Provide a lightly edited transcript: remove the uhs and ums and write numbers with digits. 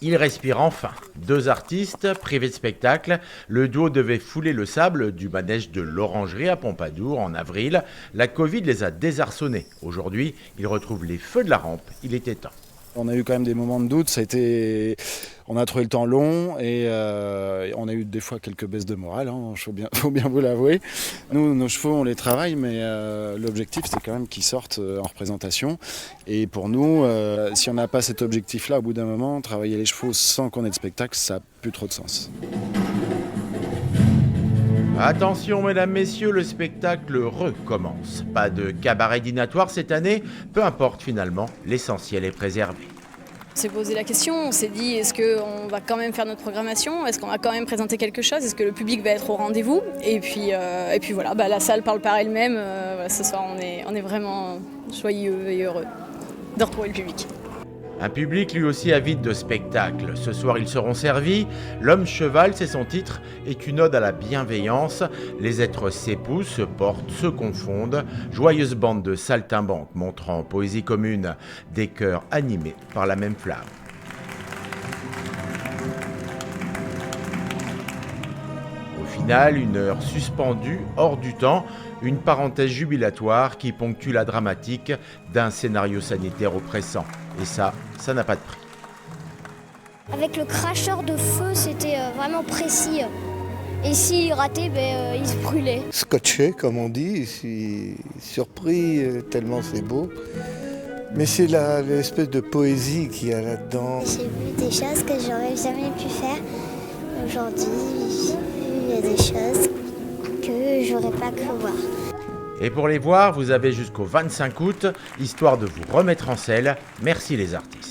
Il respire enfin. 2 artistes privés de spectacle. Le duo devait fouler le sable du manège de l'Orangerie à Pompadour en avril. La Covid les a désarçonnés. Aujourd'hui, ils retrouvent les feux de la rampe. Il était temps. On a eu quand même des moments de doute, on a trouvé le temps long et on a eu des fois quelques baisses de morale, hein, faut bien vous l'avouer. Nous, nos chevaux, on les travaille, mais l'objectif, c'est quand même qu'ils sortent en représentation. Et pour nous, si on n'a pas cet objectif-là, au bout d'un moment, travailler les chevaux sans qu'on ait de spectacle, ça n'a plus trop de sens. Attention mesdames, messieurs, le spectacle recommence. Pas de cabaret dînatoire cette année, peu importe finalement, l'essentiel est préservé. On s'est posé la question, on s'est dit est-ce qu'on va quand même faire notre programmation, est-ce qu'on va quand même présenter quelque chose, est-ce que le public va être au rendez-vous et puis voilà, la salle parle par elle-même, ce soir on est vraiment joyeux et heureux de retrouver le public. Un public lui aussi avide de spectacles. Ce soir, ils seront servis. L'homme cheval, c'est son titre, est une ode à la bienveillance. Les êtres s'épousent, se portent, se confondent. Joyeuse bande de saltimbanques montrant poésie commune, des cœurs animés par la même flamme. Au final, une heure suspendue, hors du temps, une parenthèse jubilatoire qui ponctue la dramatique d'un scénario sanitaire oppressant. Et ça n'a pas de prix. Avec le cracheur de feu, c'était vraiment précis. Et s'il ratait, il se brûlait. Scotché, comme on dit, je suis surpris tellement c'est beau. Mais c'est l'espèce de poésie qu'il y a là-dedans. J'ai vu des choses que j'aurais jamais pu faire. Aujourd'hui, il y a des choses que j'aurais pas cru voir. Et pour les voir, vous avez jusqu'au 25 août, histoire de vous remettre en selle. Merci les artistes.